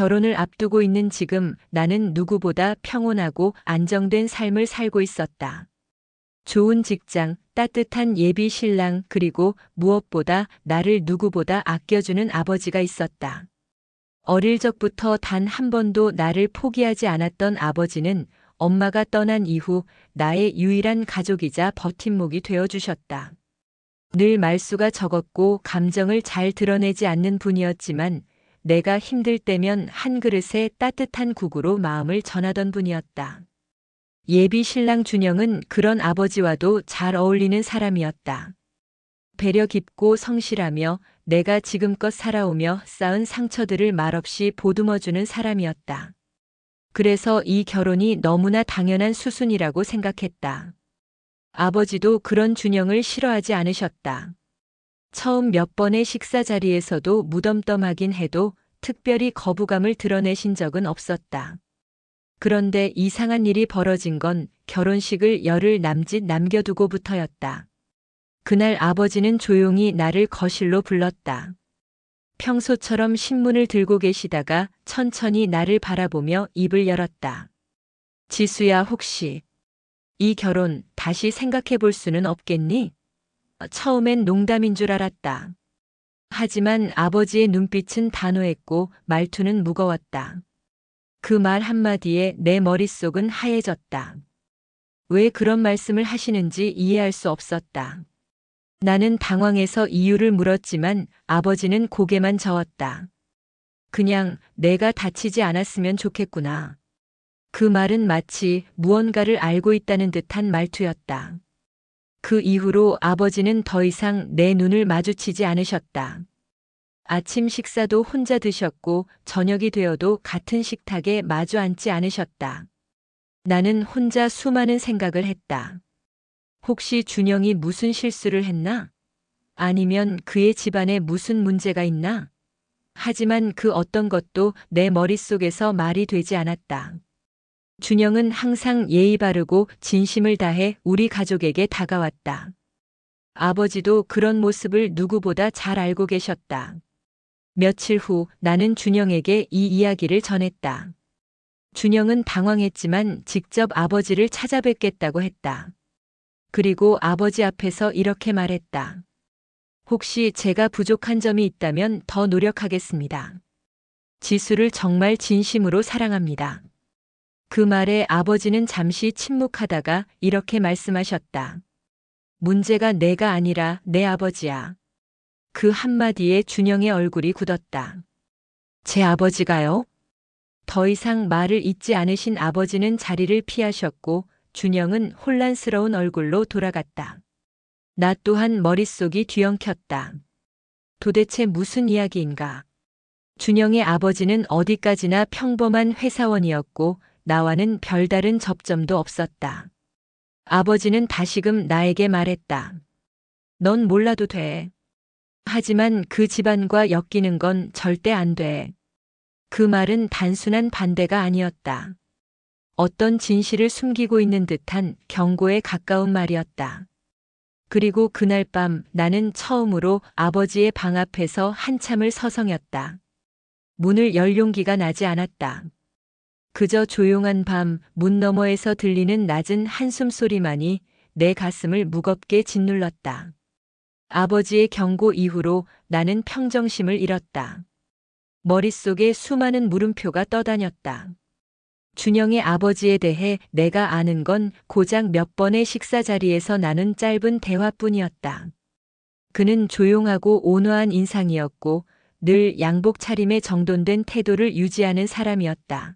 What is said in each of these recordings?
결혼을 앞두고 있는 지금 나는 누구보다 평온하고 안정된 삶을 살고 있었다. 좋은 직장, 따뜻한 예비 신랑, 그리고 무엇보다 나를 누구보다 아껴주는 아버지가 있었다. 어릴 적부터 단 한 번도 나를 포기하지 않았던 아버지는 엄마가 떠난 이후 나의 유일한 가족이자 버팀목이 되어주셨다. 늘 말수가 적었고 감정을 잘 드러내지 않는 분이었지만 내가 힘들 때면 한 그릇의 따뜻한 국으로 마음을 전하던 분이었다. 예비 신랑 준영은 그런 아버지와도 잘 어울리는 사람이었다. 배려 깊고 성실하며 내가 지금껏 살아오며 쌓은 상처들을 말없이 보듬어주는 사람이었다. 그래서 이 결혼이 너무나 당연한 수순이라고 생각했다. 아버지도 그런 준영을 싫어하지 않으셨다. 처음 몇 번의 식사 자리에서도 무덤덤하긴 해도 특별히 거부감을 드러내신 적은 없었다. 그런데 이상한 일이 벌어진 건 결혼식을 열흘 남짓 남겨두고부터였다. 그날 아버지는 조용히 나를 거실로 불렀다. 평소처럼 신문을 들고 계시다가 천천히 나를 바라보며 입을 열었다. 지수야, 혹시 이 결혼 다시 생각해 볼 수는 없겠니? 처음엔 농담인 줄 알았다. 하지만 아버지의 눈빛은 단호했고 말투는 무거웠다. 그 말 한마디에 내 머릿속은 하얘졌다. 왜 그런 말씀을 하시는지 이해할 수 없었다. 나는 당황해서 이유를 물었지만 아버지는 고개만 저었다. 그냥 내가 다치지 않았으면 좋겠구나. 그 말은 마치 무언가를 알고 있다는 듯한 말투였다. 그 이후로 아버지는 더 이상 내 눈을 마주치지 않으셨다. 아침 식사도 혼자 드셨고 저녁이 되어도 같은 식탁에 마주 앉지 않으셨다. 나는 혼자 수많은 생각을 했다. 혹시 준영이 무슨 실수를 했나? 아니면 그의 집안에 무슨 문제가 있나? 하지만 그 어떤 것도 내 머릿속에서 말이 되지 않았다. 준영은 항상 예의 바르고 진심을 다해 우리 가족에게 다가왔다. 아버지도 그런 모습을 누구보다 잘 알고 계셨다. 며칠 후 나는 준영에게 이 이야기를 전했다. 준영은 당황했지만 직접 아버지를 찾아뵙겠다고 했다. 그리고 아버지 앞에서 이렇게 말했다. 혹시 제가 부족한 점이 있다면 더 노력하겠습니다. 지수를 정말 진심으로 사랑합니다. 그 말에 아버지는 잠시 침묵하다가 이렇게 말씀하셨다. 문제가 내가 아니라 내 아버지야. 그 한마디에 준영의 얼굴이 굳었다. 제 아버지가요? 더 이상 말을 잇지 않으신 아버지는 자리를 피하셨고 준영은 혼란스러운 얼굴로 돌아갔다. 나 또한 머릿속이 뒤엉켰다. 도대체 무슨 이야기인가? 준영의 아버지는 어디까지나 평범한 회사원이었고 나와는 별다른 접점도 없었다. 아버지는 다시금 나에게 말했다. 넌 몰라도 돼. 하지만 그 집안과 엮이는 건 절대 안 돼. 그 말은 단순한 반대가 아니었다. 어떤 진실을 숨기고 있는 듯한 경고에 가까운 말이었다. 그리고 그날 밤 나는 처음으로 아버지의 방 앞에서 한참을 서성였다. 문을 열 용기가 나지 않았다. 그저 조용한 밤 문 너머에서 들리는 낮은 한숨소리만이 내 가슴을 무겁게 짓눌렀다. 아버지의 경고 이후로 나는 평정심을 잃었다. 머릿속에 수많은 물음표가 떠다녔다. 준영의 아버지에 대해 내가 아는 건 고작 몇 번의 식사 자리에서 나눈 짧은 대화뿐이었다. 그는 조용하고 온화한 인상이었고 늘 양복 차림에 정돈된 태도를 유지하는 사람이었다.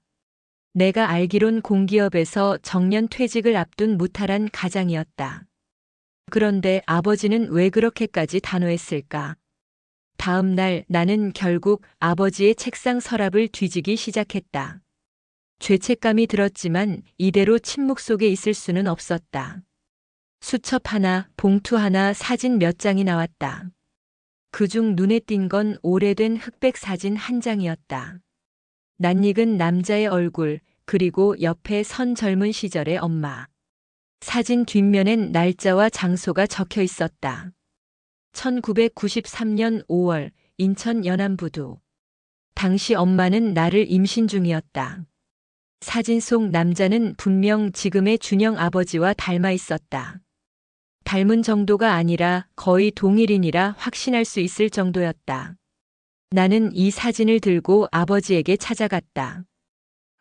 내가 알기론 공기업에서 정년 퇴직을 앞둔 무탈한 가장이었다. 그런데 아버지는 왜 그렇게까지 단호했을까? 다음 날 나는 결국 아버지의 책상 서랍을 뒤지기 시작했다. 죄책감이 들었지만 이대로 침묵 속에 있을 수는 없었다. 수첩 하나, 봉투 하나, 사진 몇 장이 나왔다. 그중 눈에 띈 건 오래된 흑백 사진 한 장이었다. 낯익은 남자의 얼굴, 그리고 옆에 선 젊은 시절의 엄마. 사진 뒷면엔 날짜와 장소가 적혀 있었다. 1993년 5월 인천 연안부두. 당시 엄마는 나를 임신 중이었다. 사진 속 남자는 분명 지금의 준영 아버지와 닮아 있었다. 닮은 정도가 아니라 거의 동일인이라 확신할 수 있을 정도였다. 나는 이 사진을 들고 아버지에게 찾아갔다.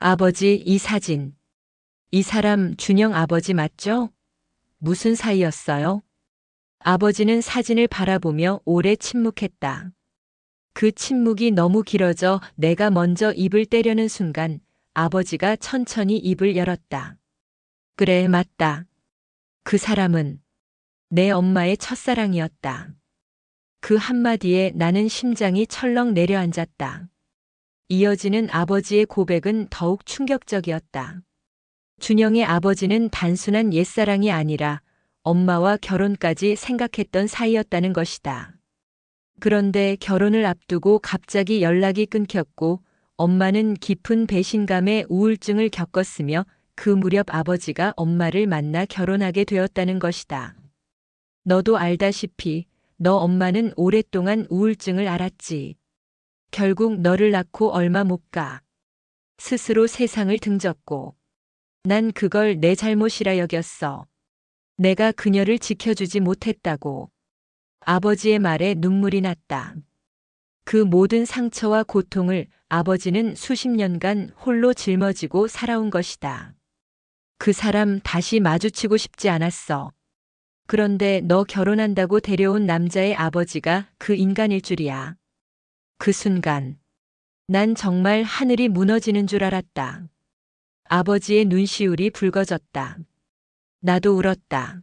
아버지, 이 사진. 이 사람 준영 아버지 맞죠? 무슨 사이였어요? 아버지는 사진을 바라보며 오래 침묵했다. 그 침묵이 너무 길어져 내가 먼저 입을 떼려는 순간 아버지가 천천히 입을 열었다. 그래, 맞다. 그 사람은 내 엄마의 첫사랑이었다. 그 한마디에 나는 심장이 철렁 내려앉았다. 이어지는 아버지의 고백은 더욱 충격적이었다. 준영의 아버지는 단순한 옛사랑이 아니라 엄마와 결혼까지 생각했던 사이였다는 것이다. 그런데 결혼을 앞두고 갑자기 연락이 끊겼고 엄마는 깊은 배신감에 우울증을 겪었으며 그 무렵 아버지가 엄마를 만나 결혼하게 되었다는 것이다. 너도 알다시피 너 엄마는 오랫동안 우울증을 앓았지. 결국 너를 낳고 얼마 못 가. 스스로 세상을 등졌고. 난 그걸 내 잘못이라 여겼어. 내가 그녀를 지켜주지 못했다고. 아버지의 말에 눈물이 났다. 그 모든 상처와 고통을 아버지는 수십 년간 홀로 짊어지고 살아온 것이다. 그 사람 다시 마주치고 싶지 않았어. 그런데 너 결혼한다고 데려온 남자의 아버지가 그 인간일 줄이야. 그 순간 난 정말 하늘이 무너지는 줄 알았다. 아버지의 눈시울이 붉어졌다. 나도 울었다.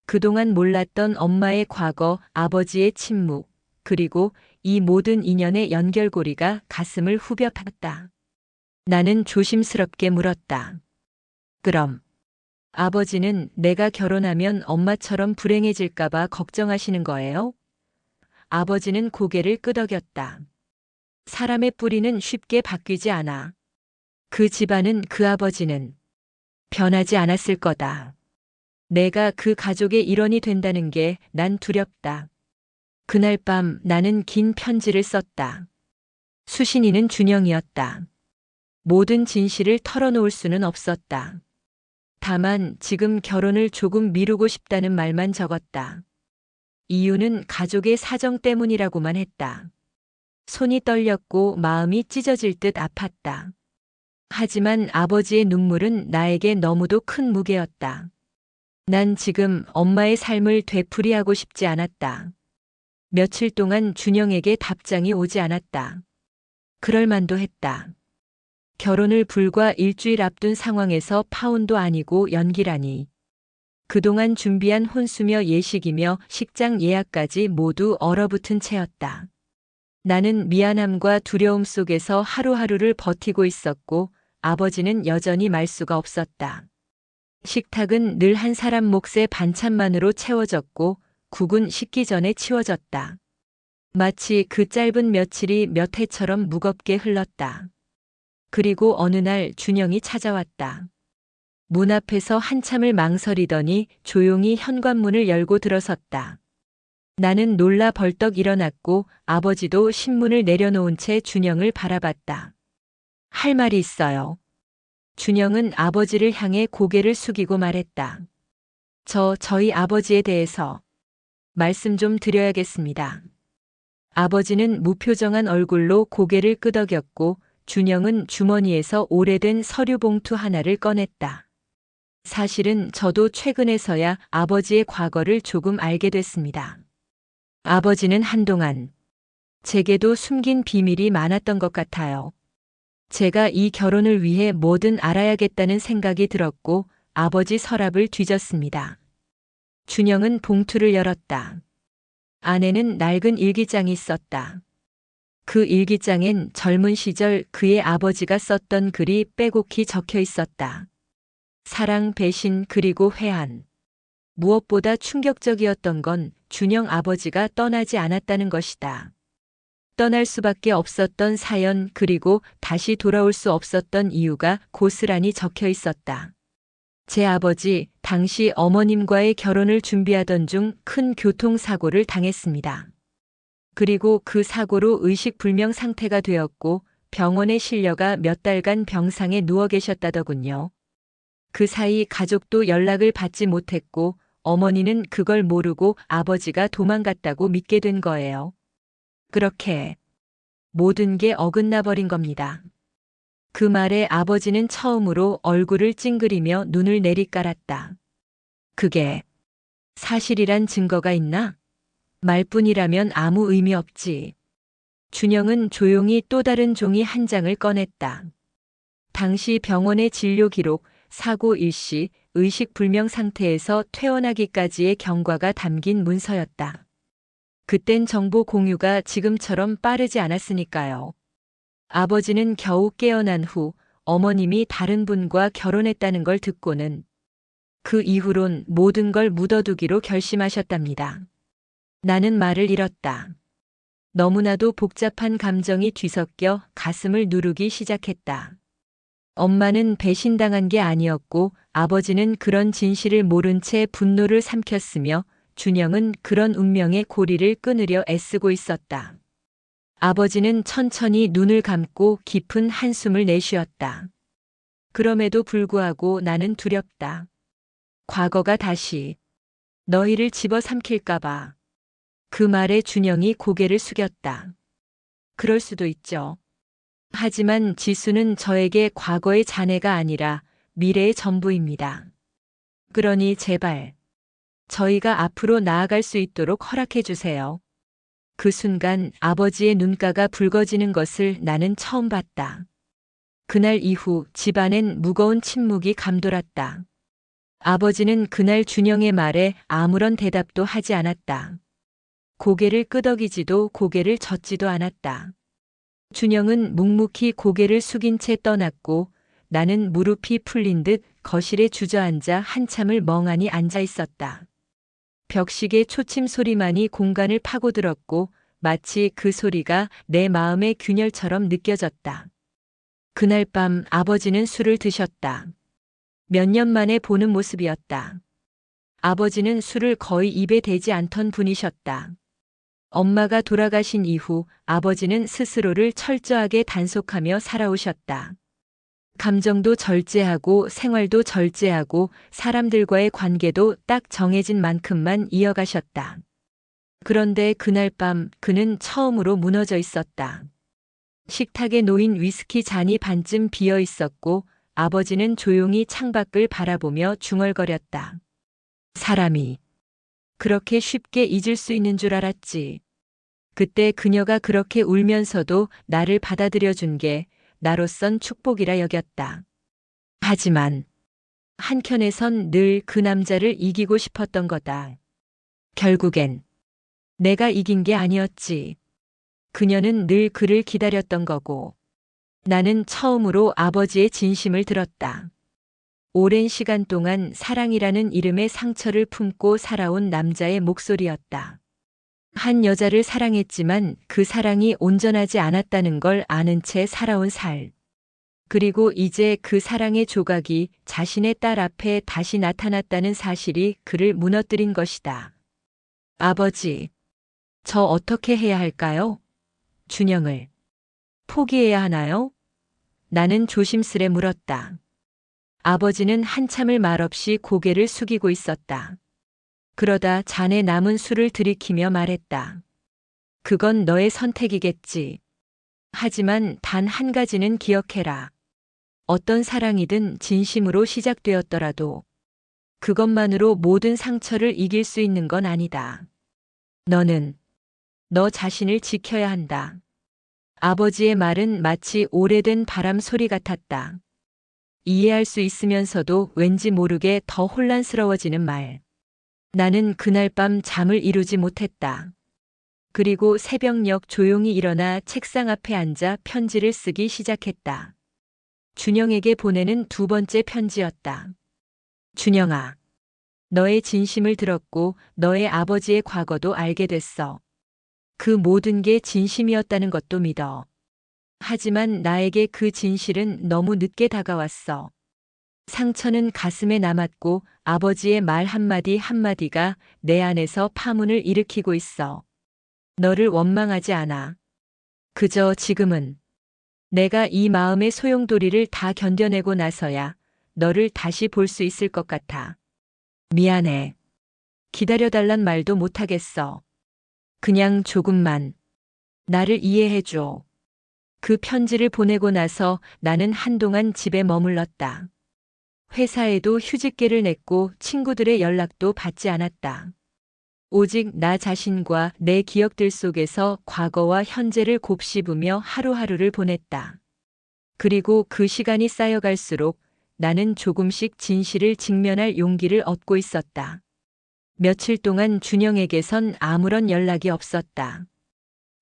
그동안 몰랐던 엄마의 과거, 아버지의 침묵, 그리고 이 모든 인연의 연결고리가 가슴을 후벼 팠다. 나는 조심스럽게 물었다. 그럼 아버지는 내가 결혼하면 엄마처럼 불행해질까봐 걱정하시는 거예요? 아버지는 고개를 끄덕였다. 사람의 뿌리는 쉽게 바뀌지 않아. 그 집안은, 그 아버지는 변하지 않았을 거다. 내가 그 가족의 일원이 된다는 게 난 두렵다. 그날 밤 나는 긴 편지를 썼다. 수신이는 준영이었다. 모든 진실을 털어놓을 수는 없었다. 다만 지금 결혼을 조금 미루고 싶다는 말만 적었다. 이유는 가족의 사정 때문이라고만 했다. 손이 떨렸고 마음이 찢어질 듯 아팠다. 하지만 아버지의 눈물은 나에게 너무도 큰 무게였다. 난 지금 엄마의 삶을 되풀이하고 싶지 않았다. 며칠 동안 준영에게 답장이 오지 않았다. 그럴 만도 했다. 결혼을 불과 일주일 앞둔 상황에서 파혼도 아니고 연기라니. 그동안 준비한 혼수며 예식이며 식장 예약까지 모두 얼어붙은 채였다. 나는 미안함과 두려움 속에서 하루하루를 버티고 있었고 아버지는 여전히 말 수가 없었다. 식탁은 늘 한 사람 몫의 반찬만으로 채워졌고 국은 식기 전에 치워졌다. 마치 그 짧은 며칠이 몇 해처럼 무겁게 흘렀다. 그리고 어느 날 준영이 찾아왔다. 문 앞에서 한참을 망설이더니 조용히 현관문을 열고 들어섰다. 나는 놀라 벌떡 일어났고 아버지도 신문을 내려놓은 채 준영을 바라봤다. 할 말이 있어요. 준영은 아버지를 향해 고개를 숙이고 말했다. 저희 아버지에 대해서 말씀 좀 드려야겠습니다. 아버지는 무표정한 얼굴로 고개를 끄덕였고 준영은 주머니에서 오래된 서류 봉투 하나를 꺼냈다. 사실은 저도 최근에서야 아버지의 과거를 조금 알게 됐습니다. 아버지는 한동안 제게도 숨긴 비밀이 많았던 것 같아요. 제가 이 결혼을 위해 뭐든 알아야겠다는 생각이 들었고 아버지 서랍을 뒤졌습니다. 준영은 봉투를 열었다. 안에는 낡은 일기장이 있었다. 그 일기장엔 젊은 시절 그의 아버지가 썼던 글이 빼곡히 적혀 있었다. 사랑, 배신, 그리고 회한. 무엇보다 충격적이었던 건 준영 아버지가 떠나지 않았다는 것이다. 떠날 수밖에 없었던 사연 그리고 다시 돌아올 수 없었던 이유가 고스란히 적혀 있었다. 제 아버지, 당시 어머님과의 결혼을 준비하던 중 큰 교통사고를 당했습니다. 그리고 그 사고로 의식불명 상태가 되었고 병원에 실려가 몇 달간 병상에 누워 계셨다더군요. 그 사이 가족도 연락을 받지 못했고 어머니는 그걸 모르고 아버지가 도망갔다고 믿게 된 거예요. 그렇게 모든 게 어긋나 버린 겁니다. 그 말에 아버지는 처음으로 얼굴을 찡그리며 눈을 내리깔았다. 그게 사실이란 증거가 있나? 말뿐이라면 아무 의미 없지. 준영은 조용히 또 다른 종이 한 장을 꺼냈다. 당시 병원의 진료 기록, 사고 일시, 의식불명 상태에서 퇴원하기까지의 경과가 담긴 문서였다. 그땐 정보 공유가 지금처럼 빠르지 않았으니까요. 아버지는 겨우 깨어난 후 어머님이 다른 분과 결혼했다는 걸 듣고는 그 이후론 모든 걸 묻어두기로 결심하셨답니다. 나는 말을 잃었다. 너무나도 복잡한 감정이 뒤섞여 가슴을 누르기 시작했다. 엄마는 배신당한 게 아니었고 아버지는 그런 진실을 모른 채 분노를 삼켰으며 준영은 그런 운명의 고리를 끊으려 애쓰고 있었다. 아버지는 천천히 눈을 감고 깊은 한숨을 내쉬었다. 그럼에도 불구하고 나는 두렵다. 과거가 다시 너희를 집어삼킬까봐. 그 말에 준영이 고개를 숙였다. 그럴 수도 있죠. 하지만 지수는 저에게 과거의 자네가 아니라 미래의 전부입니다. 그러니 제발 저희가 앞으로 나아갈 수 있도록 허락해 주세요. 그 순간 아버지의 눈가가 붉어지는 것을 나는 처음 봤다. 그날 이후 집안엔 무거운 침묵이 감돌았다. 아버지는 그날 준영의 말에 아무런 대답도 하지 않았다. 고개를 끄덕이지도 고개를 젓지도 않았다. 준영은 묵묵히 고개를 숙인 채 떠났고 나는 무릎이 풀린 듯 거실에 주저앉아 한참을 멍하니 앉아 있었다. 벽시계 초침 소리만이 공간을 파고들었고 마치 그 소리가 내 마음의 균열처럼 느껴졌다. 그날 밤 아버지는 술을 드셨다. 몇 년 만에 보는 모습이었다. 아버지는 술을 거의 입에 대지 않던 분이셨다. 엄마가 돌아가신 이후 아버지는 스스로를 철저하게 단속하며 살아오셨다. 감정도 절제하고 생활도 절제하고 사람들과의 관계도 딱 정해진 만큼만 이어가셨다. 그런데 그날 밤 그는 처음으로 무너져 있었다. 식탁에 놓인 위스키 잔이 반쯤 비어 있었고 아버지는 조용히 창밖을 바라보며 중얼거렸다. 사람이 그렇게 쉽게 잊을 수 있는 줄 알았지. 그때 그녀가 그렇게 울면서도 나를 받아들여 준 게 나로선 축복이라 여겼다. 하지만 한켠에선 늘 그 남자를 이기고 싶었던 거다. 결국엔 내가 이긴 게 아니었지. 그녀는 늘 그를 기다렸던 거고 나는 처음으로 아버지의 진심을 들었다. 오랜 시간 동안 사랑이라는 이름의 상처를 품고 살아온 남자의 목소리였다. 한 여자를 사랑했지만 그 사랑이 온전하지 않았다는 걸 아는 채 살아온 살. 그리고 이제 그 사랑의 조각이 자신의 딸 앞에 다시 나타났다는 사실이 그를 무너뜨린 것이다. 아버지, 저 어떻게 해야 할까요? 준영을 포기해야 하나요? 나는 조심스레 물었다. 아버지는 한참을 말없이 고개를 숙이고 있었다. 그러다 잔에 남은 술을 들이키며 말했다. 그건 너의 선택이겠지. 하지만 단 한 가지는 기억해라. 어떤 사랑이든 진심으로 시작되었더라도 그것만으로 모든 상처를 이길 수 있는 건 아니다. 너는 너 자신을 지켜야 한다. 아버지의 말은 마치 오래된 바람 소리 같았다. 이해할 수 있으면서도 왠지 모르게 더 혼란스러워지는 말. 나는 그날 밤 잠을 이루지 못했다. 그리고 새벽녘 조용히 일어나 책상 앞에 앉아 편지를 쓰기 시작했다. 준영에게 보내는 두 번째 편지였다. 준영아, 너의 진심을 들었고 너의 아버지의 과거도 알게 됐어. 그 모든 게 진심이었다는 것도 믿어. 하지만 나에게 그 진실은 너무 늦게 다가왔어. 상처는 가슴에 남았고 아버지의 말 한마디 한마디가 내 안에서 파문을 일으키고 있어. 너를 원망하지 않아. 그저 지금은 내가 이 마음의 소용돌이를 다 견뎌내고 나서야 너를 다시 볼 수 있을 것 같아. 미안해. 기다려달란 말도 못하겠어. 그냥 조금만 나를 이해해줘. 그 편지를 보내고 나서 나는 한동안 집에 머물렀다. 회사에도 휴직계를 냈고 친구들의 연락도 받지 않았다. 오직 나 자신과 내 기억들 속에서 과거와 현재를 곱씹으며 하루하루를 보냈다. 그리고 그 시간이 쌓여갈수록 나는 조금씩 진실을 직면할 용기를 얻고 있었다. 며칠 동안 준영에게선 아무런 연락이 없었다.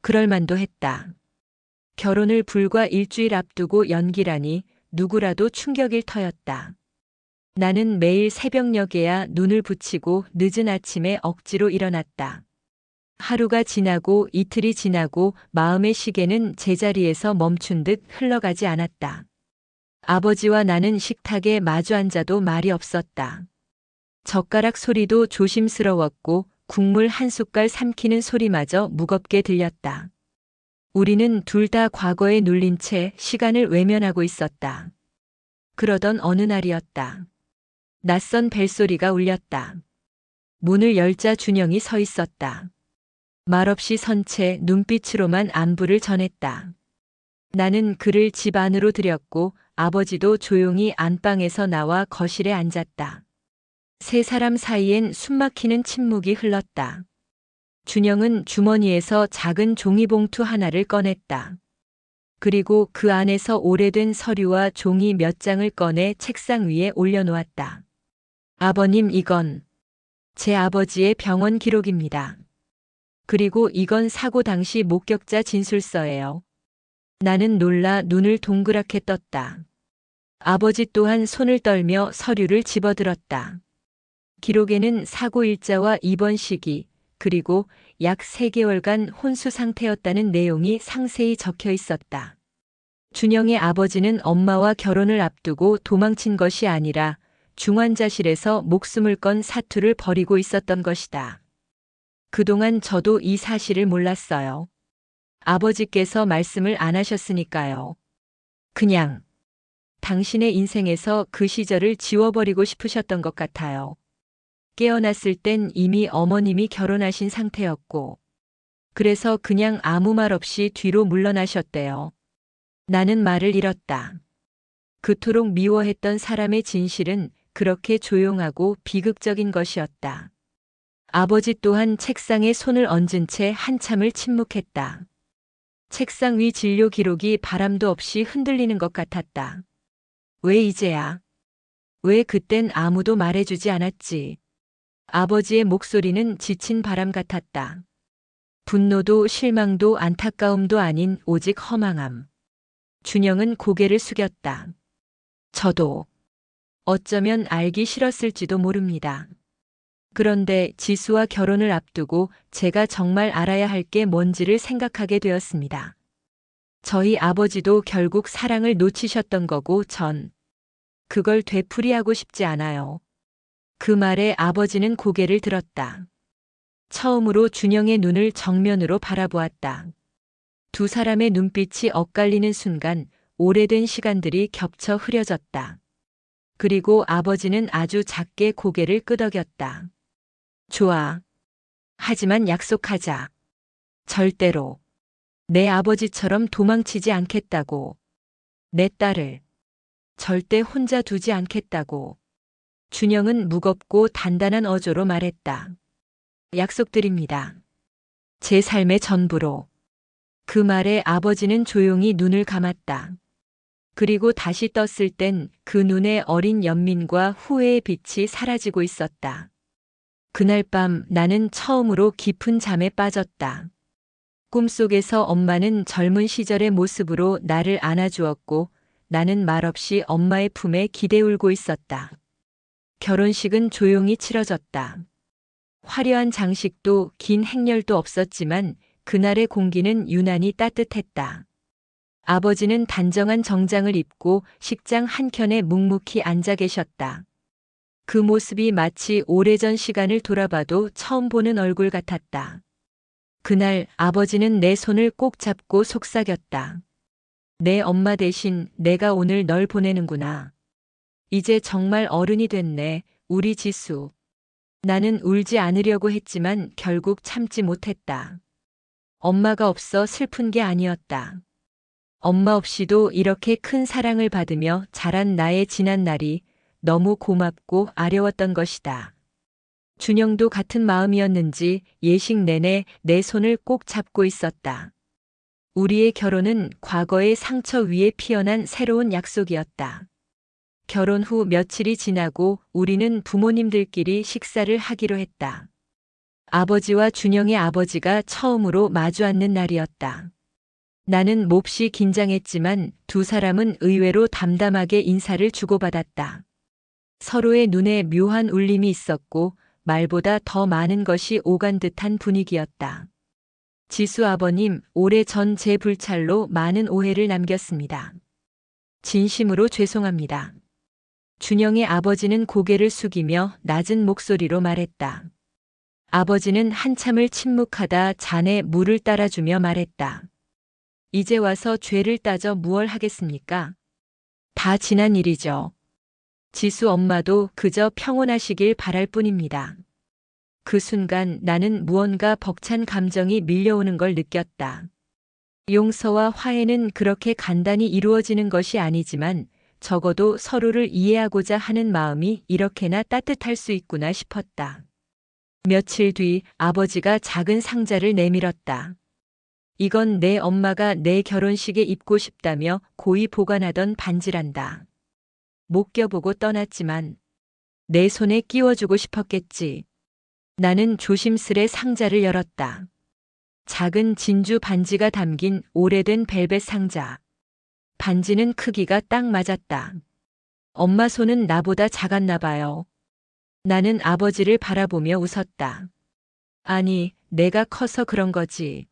그럴 만도 했다. 결혼을 불과 일주일 앞두고 연기라니 누구라도 충격일 터였다. 나는 매일 새벽녘에야 눈을 붙이고 늦은 아침에 억지로 일어났다. 하루가 지나고 이틀이 지나고 마음의 시계는 제자리에서 멈춘 듯 흘러가지 않았다. 아버지와 나는 식탁에 마주 앉아도 말이 없었다. 젓가락 소리도 조심스러웠고 국물 한 숟갈 삼키는 소리마저 무겁게 들렸다. 우리는 둘 다 과거에 눌린 채 시간을 외면하고 있었다. 그러던 어느 날이었다. 낯선 벨소리가 울렸다. 문을 열자 준영이 서 있었다. 말없이 선 채 눈빛으로만 안부를 전했다. 나는 그를 집 안으로 들였고 아버지도 조용히 안방에서 나와 거실에 앉았다. 세 사람 사이엔 숨막히는 침묵이 흘렀다. 준영은 주머니에서 작은 종이봉투 하나를 꺼냈다. 그리고 그 안에서 오래된 서류와 종이 몇 장을 꺼내 책상 위에 올려놓았다. 아버님, 이건 제 아버지의 병원 기록입니다. 그리고 이건 사고 당시 목격자 진술서예요. 나는 놀라 눈을 동그랗게 떴다. 아버지 또한 손을 떨며 서류를 집어들었다. 기록에는 사고 일자와 입원 시기, 그리고 약 3개월간 혼수 상태였다는 내용이 상세히 적혀 있었다. 준영의 아버지는 엄마와 결혼을 앞두고 도망친 것이 아니라 중환자실에서 목숨을 건 사투를 벌이고 있었던 것이다. 그동안 저도 이 사실을 몰랐어요. 아버지께서 말씀을 안 하셨으니까요. 그냥 당신의 인생에서 그 시절을 지워버리고 싶으셨던 것 같아요. 깨어났을 땐 이미 어머님이 결혼하신 상태였고, 그래서 그냥 아무 말 없이 뒤로 물러나셨대요. 나는 말을 잃었다. 그토록 미워했던 사람의 진실은 그렇게 조용하고 비극적인 것이었다. 아버지 또한 책상에 손을 얹은 채 한참을 침묵했다. 책상 위 진료 기록이 바람도 없이 흔들리는 것 같았다. 왜 이제야? 왜 그땐 아무도 말해주지 않았지? 아버지의 목소리는 지친 바람 같았다. 분노도 실망도 안타까움도 아닌 오직 허망함. 준영은 고개를 숙였다. 저도 어쩌면 알기 싫었을지도 모릅니다. 그런데 지수와 결혼을 앞두고 제가 정말 알아야 할 게 뭔지를 생각하게 되었습니다. 저희 아버지도 결국 사랑을 놓치셨던 거고 전 그걸 되풀이하고 싶지 않아요. 그 말에 아버지는 고개를 들었다. 처음으로 준영의 눈을 정면으로 바라보았다. 두 사람의 눈빛이 엇갈리는 순간 오래된 시간들이 겹쳐 흐려졌다. 그리고 아버지는 아주 작게 고개를 끄덕였다. 좋아. 하지만 약속하자. 절대로. 내 아버지처럼 도망치지 않겠다고. 내 딸을 절대 혼자 두지 않겠다고. 준영은 무겁고 단단한 어조로 말했다. 약속드립니다. 제 삶의 전부로. 그 말에 아버지는 조용히 눈을 감았다. 그리고 다시 떴을 땐 그 눈에 어린 연민과 후회의 빛이 사라지고 있었다. 그날 밤 나는 처음으로 깊은 잠에 빠졌다. 꿈속에서 엄마는 젊은 시절의 모습으로 나를 안아주었고 나는 말없이 엄마의 품에 기대 울고 있었다. 결혼식은 조용히 치러졌다. 화려한 장식도 긴 행렬도 없었지만 그날의 공기는 유난히 따뜻했다. 아버지는 단정한 정장을 입고 식장 한켠에 묵묵히 앉아 계셨다. 그 모습이 마치 오래전 시간을 돌아봐도 처음 보는 얼굴 같았다. 그날 아버지는 내 손을 꼭 잡고 속삭였다. 내 엄마 대신 내가 오늘 널 보내는구나. 이제 정말 어른이 됐네, 우리 지수. 나는 울지 않으려고 했지만 결국 참지 못했다. 엄마가 없어 슬픈 게 아니었다. 엄마 없이도 이렇게 큰 사랑을 받으며 자란 나의 지난 날이 너무 고맙고 아려웠던 것이다. 준영도 같은 마음이었는지 예식 내내 내 손을 꼭 잡고 있었다. 우리의 결혼은 과거의 상처 위에 피어난 새로운 약속이었다. 결혼 후 며칠이 지나고 우리는 부모님들끼리 식사를 하기로 했다. 아버지와 준영의 아버지가 처음으로 마주 앉는 날이었다. 나는 몹시 긴장했지만 두 사람은 의외로 담담하게 인사를 주고받았다. 서로의 눈에 묘한 울림이 있었고 말보다 더 많은 것이 오간 듯한 분위기였다. 지수 아버님, 오래전 제 불찰로 많은 오해를 남겼습니다. 진심으로 죄송합니다. 준영의 아버지는 고개를 숙이며 낮은 목소리로 말했다. 아버지는 한참을 침묵하다 잔에 물을 따라주며 말했다. 이제 와서 죄를 따져 무얼 하겠습니까? 다 지난 일이죠. 지수 엄마도 그저 평온하시길 바랄 뿐입니다. 그 순간 나는 무언가 벅찬 감정이 밀려오는 걸 느꼈다. 용서와 화해는 그렇게 간단히 이루어지는 것이 아니지만 적어도 서로를 이해하고자 하는 마음이 이렇게나 따뜻할 수 있구나 싶었다. 며칠 뒤 아버지가 작은 상자를 내밀었다. 이건 내 엄마가 내 결혼식에 입고 싶다며 고이 보관하던 반지란다. 못 껴보고 떠났지만 내 손에 끼워주고 싶었겠지. 나는 조심스레 상자를 열었다. 작은 진주 반지가 담긴 오래된 벨벳 상자. 반지는 크기가 딱 맞았다. 엄마 손은 나보다 작았나 봐요. 나는 아버지를 바라보며 웃었다. 아니, 내가 커서 그런 거지.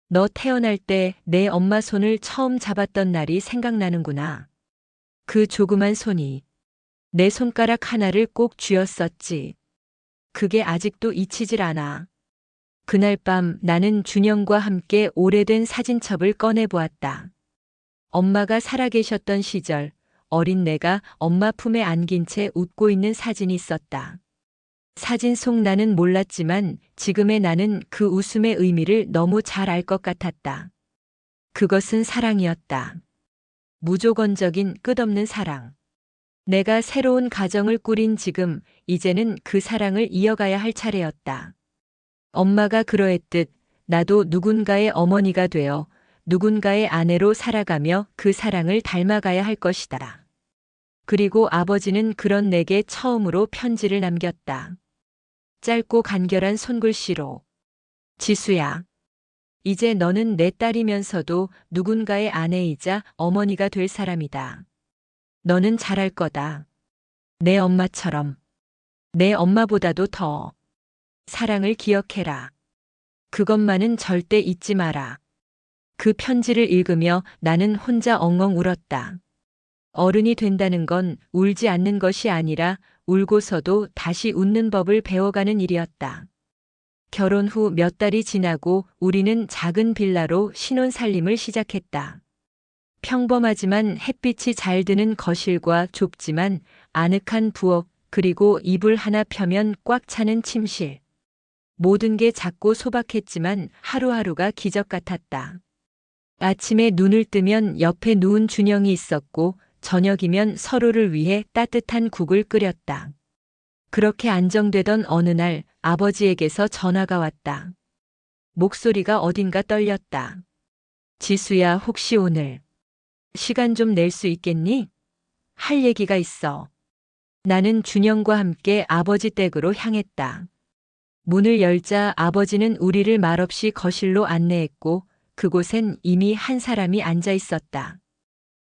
너 태어날 때 내 엄마 손을 처음 잡았던 날이 생각나는구나. 그 조그만 손이 내 손가락 하나를 꼭 쥐었었지. 그게 아직도 잊히질 않아. 그날 밤 나는 준영과 함께 오래된 사진첩을 꺼내보았다. 엄마가 살아계셨던 시절, 어린 내가 엄마 품에 안긴 채 웃고 있는 사진이 있었다. 사진 속 나는 몰랐지만 지금의 나는 그 웃음의 의미를 너무 잘 알 것 같았다. 그것은 사랑이었다. 무조건적인 끝없는 사랑. 내가 새로운 가정을 꾸린 지금, 이제는 그 사랑을 이어가야 할 차례였다. 엄마가 그러했듯 나도 누군가의 어머니가 되어 누군가의 아내로 살아가며 그 사랑을 닮아가야 할 것이다. 그리고 아버지는 그런 내게 처음으로 편지를 남겼다. 짧고 간결한 손글씨로. 지수야. 이제 너는 내 딸이면서도 누군가의 아내이자 어머니가 될 사람이다. 너는 잘할 거다. 내 엄마처럼. 내 엄마보다도 더. 사랑을 기억해라. 그것만은 절대 잊지 마라. 그 편지를 읽으며 나는 혼자 엉엉 울었다. 어른이 된다는 건 울지 않는 것이 아니라 울고서도 다시 웃는 법을 배워가는 일이었다. 결혼 후 몇 달이 지나고 우리는 작은 빌라로 신혼살림을 시작했다. 평범하지만 햇빛이 잘 드는 거실과 좁지만 아늑한 부엌, 그리고 이불 하나 펴면 꽉 차는 침실. 모든 게 작고 소박했지만 하루하루가 기적 같았다. 아침에 눈을 뜨면 옆에 누운 준영이 있었고 저녁이면 서로를 위해 따뜻한 국을 끓였다. 그렇게 안정되던 어느 날 아버지에게서 전화가 왔다. 목소리가 어딘가 떨렸다. 지수야, 혹시 오늘 시간 좀 낼 수 있겠니? 할 얘기가 있어. 나는 준영과 함께 아버지 댁으로 향했다. 문을 열자 아버지는 우리를 말없이 거실로 안내했고 그곳엔 이미 한 사람이 앉아 있었다.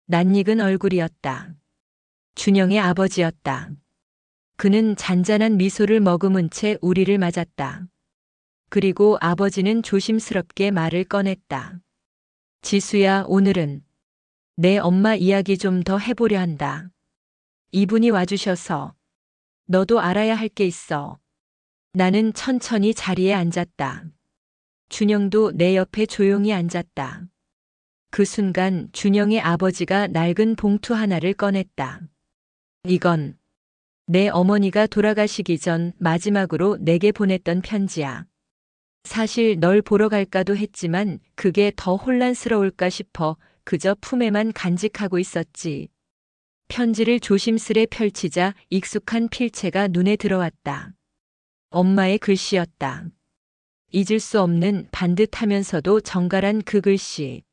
낯익은 얼굴이었다. 준영의 아버지였다. 그는 잔잔한 미소를 머금은 채 우리를 맞았다. 그리고 아버지는 조심스럽게 말을 꺼냈다. 지수야, 오늘은 내 엄마 이야기 좀 더 해보려 한다. 이분이 와주셔서 너도 알아야 할 게 있어. 나는 천천히 자리에 앉았다. 준영도 내 옆에 조용히 앉았다. 그 순간 준영의 아버지가 낡은 봉투 하나를 꺼냈다. 이건 내 어머니가 돌아가시기 전 마지막으로 내게 보냈던 편지야. 사실 널 보러 갈까도 했지만 그게 더 혼란스러울까 싶어 그저 품에만 간직하고 있었지. 편지를 조심스레 펼치자 익숙한 필체가 눈에 들어왔다. 엄마의 글씨였다. 잊을 수 없는 반듯하면서도 정갈한 그 글씨.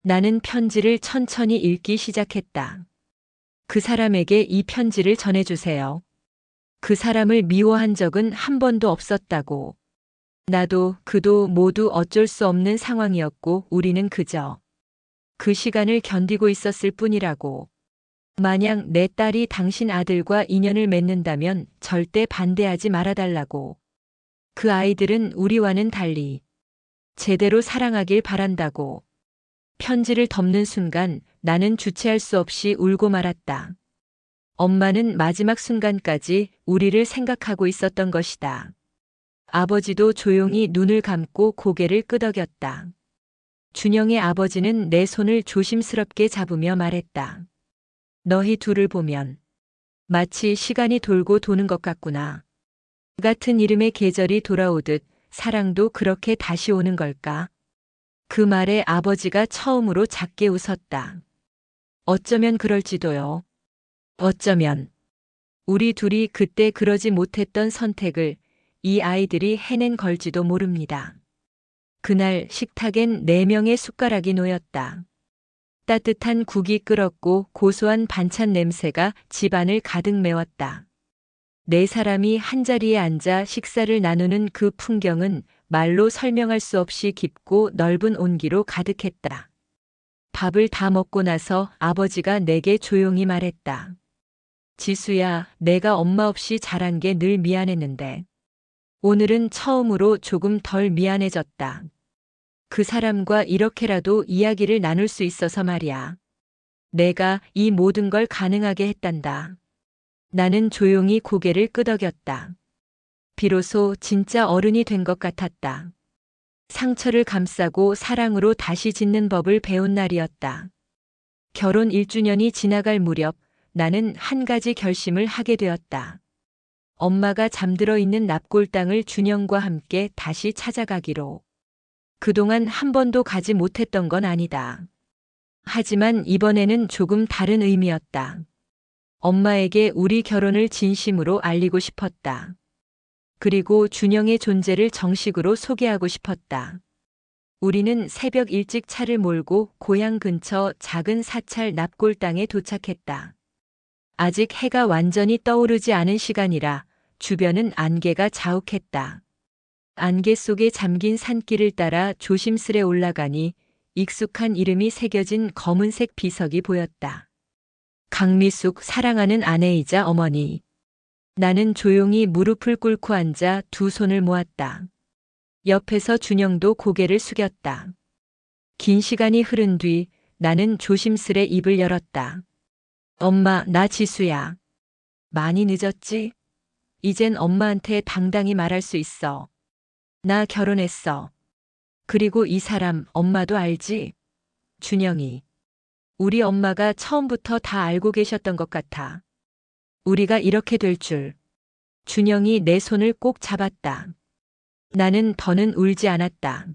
나는 편지를 천천히 읽기 시작했다. 그 사람에게 이 편지를 전해주세요. 그 사람을 미워한 적은 한 번도 없었다고. 나도 그도 모두 어쩔 수 없는 상황이었고 우리는 그저 그 시간을 견디고 있었을 뿐이라고. 만약 내 딸이 당신 아들과 인연을 맺는다면 절대 반대하지 말아달라고. 그 아이들은 우리와는 달리 제대로 사랑하길 바란다고. 편지를 덮는 순간 나는 주체할 수 없이 울고 말았다. 엄마는 마지막 순간까지 우리를 생각하고 있었던 것이다. 아버지도 조용히 눈을 감고 고개를 끄덕였다. 준영의 아버지는 내 손을 조심스럽게 잡으며 말했다. 너희 둘을 보면 마치 시간이 돌고 도는 것 같구나. 같은 이름의 계절이 돌아오듯 사랑도 그렇게 다시 오는 걸까? 그 말에 아버지가 처음으로 작게 웃었다. 어쩌면 그럴지도요. 어쩌면 우리 둘이 그때 그러지 못했던 선택을 이 아이들이 해낸 걸지도 모릅니다. 그날 식탁엔 4명의 숟가락이 놓였다. 따뜻한 국이 끓었고 고소한 반찬 냄새가 집안을 가득 메웠다. 4사람이 한자리에 앉아 식사를 나누는 그 풍경은 말로 설명할 수 없이 깊고 넓은 온기로 가득했다. 밥을 다 먹고 나서 아버지가 내게 조용히 말했다. 지수야, 내가 엄마 없이 자란 게 늘 미안했는데 오늘은 처음으로 조금 덜 미안해졌다. 그 사람과 이렇게라도 이야기를 나눌 수 있어서 말이야. 내가 이 모든 걸 가능하게 했단다. 나는 조용히 고개를 끄덕였다. 비로소 진짜 어른이 된 것 같았다. 상처를 감싸고 사랑으로 다시 짓는 법을 배운 날이었다. 결혼 1주년이 지나갈 무렵 나는 한 가지 결심을 하게 되었다. 엄마가 잠들어 있는 납골당을 준영과 함께 다시 찾아가기로. 그동안 한 번도 가지 못했던 건 아니다. 하지만 이번에는 조금 다른 의미였다. 엄마에게 우리 결혼을 진심으로 알리고 싶었다. 그리고 준영의 존재를 정식으로 소개하고 싶었다. 우리는 새벽 일찍 차를 몰고 고향 근처 작은 사찰 납골당에 도착했다. 아직 해가 완전히 떠오르지 않은 시간이라 주변은 안개가 자욱했다. 안개 속에 잠긴 산길을 따라 조심스레 올라가니 익숙한 이름이 새겨진 검은색 비석이 보였다. 강미숙, 사랑하는 아내이자 어머니. 나는 조용히 무릎을 꿇고 앉아 두 손을 모았다. 옆에서 준영도 고개를 숙였다. 긴 시간이 흐른 뒤 나는 조심스레 입을 열었다. 엄마, 나 지수야. 많이 늦었지? 이젠 엄마한테 당당히 말할 수 있어. 나 결혼했어. 그리고 이 사람 엄마도 알지? 준영이. 우리 엄마가 처음부터 다 알고 계셨던 것 같아. 우리가 이렇게 될 줄. 준영이 내 손을 꼭 잡았다. 나는 더는 울지 않았다.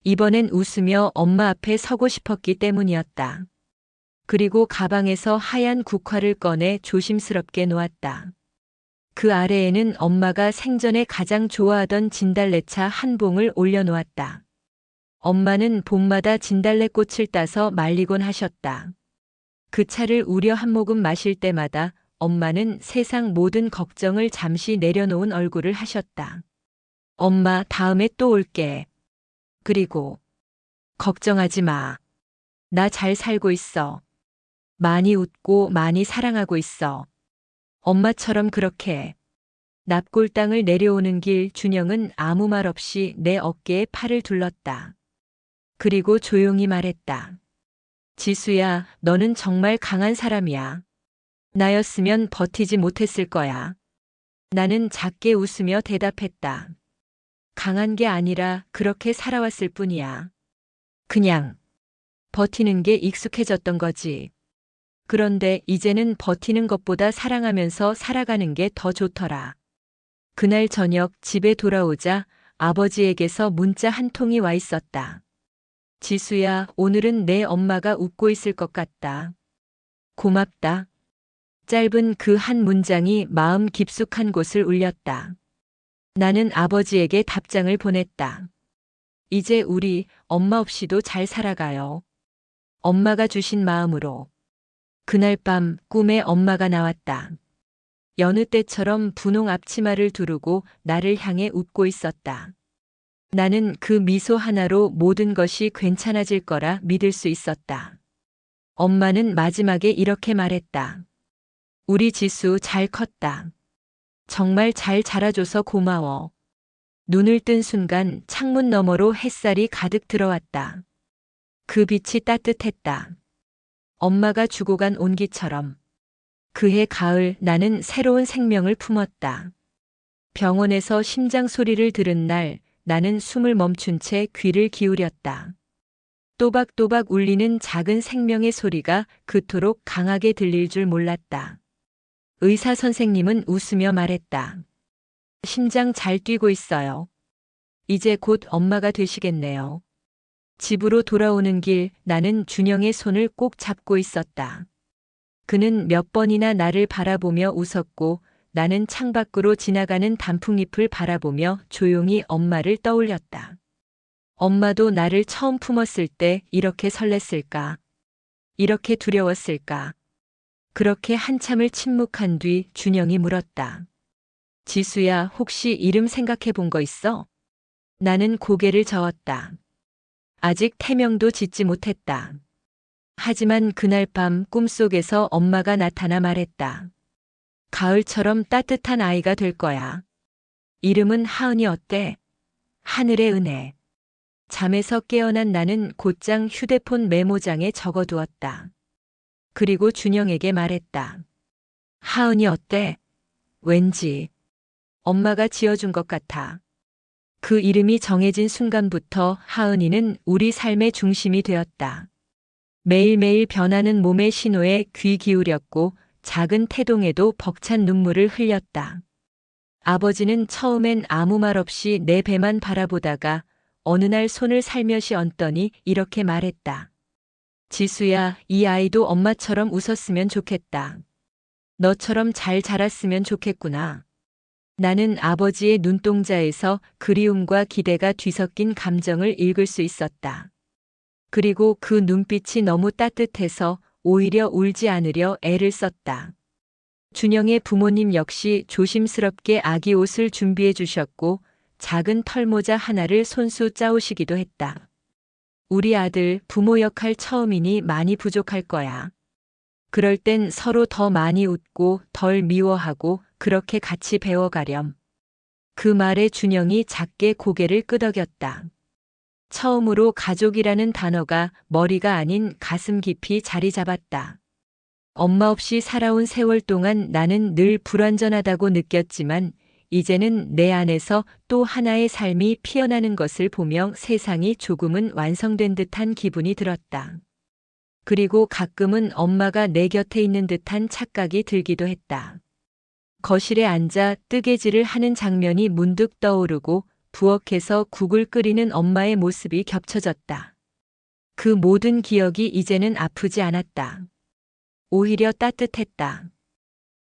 이번엔 웃으며 엄마 앞에 서고 싶었기 때문이었다. 그리고 가방에서 하얀 국화를 꺼내 조심스럽게 놓았다. 그 아래에는 엄마가 생전에 가장 좋아하던 진달래차 한 봉을 올려놓았다. 엄마는 봄마다 진달래꽃을 따서 말리곤 하셨다. 그 차를 우려 한 모금 마실 때마다 엄마는 세상 모든 걱정을 잠시 내려놓은 얼굴을 하셨다. 엄마, 다음에 또 올게. 그리고 걱정하지 마. 나 잘 살고 있어. 많이 웃고 많이 사랑하고 있어. 엄마처럼 그렇게. 납골당을 내려오는 길 준영은 아무 말 없이 내 어깨에 팔을 둘렀다. 그리고 조용히 말했다. 지수야, 너는 정말 강한 사람이야. 나였으면 버티지 못했을 거야. 나는 작게 웃으며 대답했다. 강한 게 아니라 그렇게 살아왔을 뿐이야. 그냥 버티는 게 익숙해졌던 거지. 그런데 이제는 버티는 것보다 사랑하면서 살아가는 게 더 좋더라. 그날 저녁 집에 돌아오자 아버지에게서 문자 한 통이 와 있었다. 지수야, 오늘은 내 엄마가 웃고 있을 것 같다. 고맙다. 짧은 그 한 문장이 마음 깊숙한 곳을 울렸다. 나는 아버지에게 답장을 보냈다. 이제 우리 엄마 없이도 잘 살아가요. 엄마가 주신 마음으로. 그날 밤 꿈에 엄마가 나왔다. 여느 때처럼 분홍 앞치마를 두르고 나를 향해 웃고 있었다. 나는 그 미소 하나로 모든 것이 괜찮아질 거라 믿을 수 있었다. 엄마는 마지막에 이렇게 말했다. 우리 지수 잘 컸다. 정말 잘 자라줘서 고마워. 눈을 뜬 순간 창문 너머로 햇살이 가득 들어왔다. 그 빛이 따뜻했다. 엄마가 주고 간 온기처럼. 그해 가을 나는 새로운 생명을 품었다. 병원에서 심장 소리를 들은 날 나는 숨을 멈춘 채 귀를 기울였다. 또박또박 울리는 작은 생명의 소리가 그토록 강하게 들릴 줄 몰랐다. 의사 선생님은 웃으며 말했다. 심장 잘 뛰고 있어요. 이제 곧 엄마가 되시겠네요. 집으로 돌아오는 길 나는 준영의 손을 꼭 잡고 있었다. 그는 몇 번이나 나를 바라보며 웃었고 나는 창밖으로 지나가는 단풍잎을 바라보며 조용히 엄마를 떠올렸다. 엄마도 나를 처음 품었을 때 이렇게 설렜을까? 이렇게 두려웠을까? 그렇게 한참을 침묵한 뒤 준영이 물었다. 지수야, 혹시 이름 생각해 본 거 있어? 나는 고개를 저었다. 아직 태명도 짓지 못했다. 하지만 그날 밤 꿈속에서 엄마가 나타나 말했다. 가을처럼 따뜻한 아이가 될 거야. 이름은 하은이 어때? 하늘의 은혜. 잠에서 깨어난 나는 곧장 휴대폰 메모장에 적어두었다. 그리고 준영에게 말했다. 하은이 어때? 왠지 엄마가 지어준 것 같아. 그 이름이 정해진 순간부터 하은이는 우리 삶의 중심이 되었다. 매일매일 변하는 몸의 신호에 귀 기울였고 작은 태동에도 벅찬 눈물을 흘렸다. 아버지는 처음엔 아무 말 없이 내 배만 바라보다가 어느 날 손을 살며시 얹더니 이렇게 말했다. 지수야, 이 아이도 엄마처럼 웃었으면 좋겠다. 너처럼 잘 자랐으면 좋겠구나. 나는 아버지의 눈동자에서 그리움과 기대가 뒤섞인 감정을 읽을 수 있었다. 그리고 그 눈빛이 너무 따뜻해서 오히려 울지 않으려 애를 썼다. 준영의 부모님 역시 조심스럽게 아기 옷을 준비해 주셨고 작은 털모자 하나를 손수 짜오시기도 했다. 우리 아들 부모 역할 처음이니 많이 부족할 거야. 그럴 땐 서로 더 많이 웃고 덜 미워하고 그렇게 같이 배워가렴. 그 말에 준영이 작게 고개를 끄덕였다. 처음으로 가족이라는 단어가 머리가 아닌 가슴 깊이 자리 잡았다. 엄마 없이 살아온 세월 동안 나는 늘 불완전하다고 느꼈지만 이제는 내 안에서 또 하나의 삶이 피어나는 것을 보며 세상이 조금은 완성된 듯한 기분이 들었다. 그리고 가끔은 엄마가 내 곁에 있는 듯한 착각이 들기도 했다. 거실에 앉아 뜨개질을 하는 장면이 문득 떠오르고 부엌에서 국을 끓이는 엄마의 모습이 겹쳐졌다. 그 모든 기억이 이제는 아프지 않았다. 오히려 따뜻했다.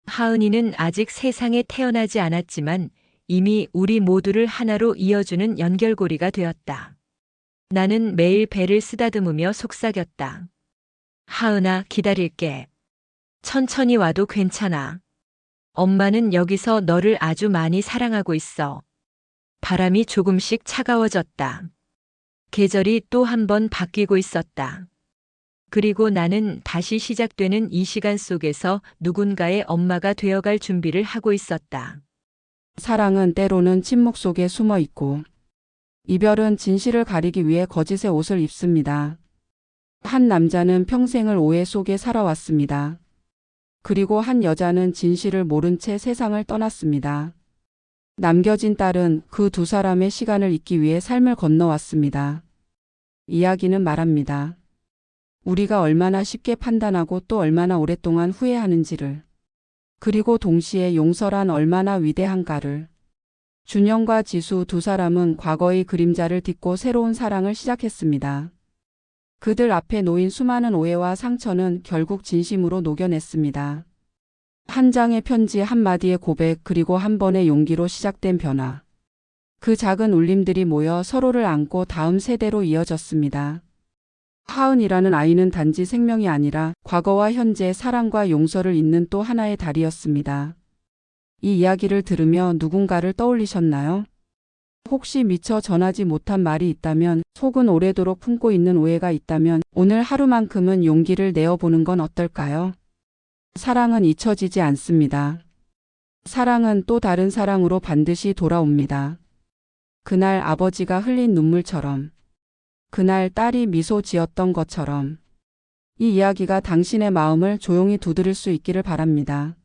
하은이는 아직 세상에 태어나지 않았지만 이미 우리 모두를 하나로 이어주는 연결고리가 되었다. 나는 매일 배를 쓰다듬으며 속삭였다. 하은아, 기다릴게. 천천히 와도 괜찮아. 엄마는 여기서 너를 아주 많이 사랑하고 있어. 바람이 조금씩 차가워졌다. 계절이 또 한 번 바뀌고 있었다. 그리고 나는 다시 시작되는 이 시간 속에서 누군가의 엄마가 되어갈 준비를 하고 있었다. 사랑은 때로는 침묵 속에 숨어 있고, 이별은 진실을 가리기 위해 거짓의 옷을 입습니다. 한 남자는 평생을 오해 속에 살아왔습니다. 그리고 한 여자는 진실을 모른 채 세상을 떠났습니다. 남겨진 딸은 그 두 사람의 시간을 잊기 위해 삶을 건너왔습니다. 이야기는 말합니다. 우리가 얼마나 쉽게 판단하고 또 얼마나 오랫동안 후회하는지를, 그리고 동시에 용서란 얼마나 위대한가를. 준영과 지수 두 사람은 과거의 그림자를 딛고 새로운 사랑을 시작했습니다. 그들 앞에 놓인 수많은 오해와 상처는 결국 진심으로 녹여냈습니다. 한 장의 편지, 한 마디의 고백, 그리고 한 번의 용기로 시작된 변화. 그 작은 울림들이 모여 서로를 안고 다음 세대로 이어졌습니다. 하은이라는 아이는 단지 생명이 아니라 과거와 현재, 사랑과 용서를 잇는 또 하나의 달이었습니다. 이 이야기를 들으며 누군가를 떠올리셨나요? 혹시 미처 전하지 못한 말이 있다면, 혹은 오래도록 품고 있는 오해가 있다면 오늘 하루만큼은 용기를 내어보는 건 어떨까요? 사랑은 잊혀지지 않습니다. 사랑은 또 다른 사랑으로 반드시 돌아옵니다. 그날 아버지가 흘린 눈물처럼, 그날 딸이 미소 지었던 것처럼 이 이야기가 당신의 마음을 조용히 두드릴 수 있기를 바랍니다.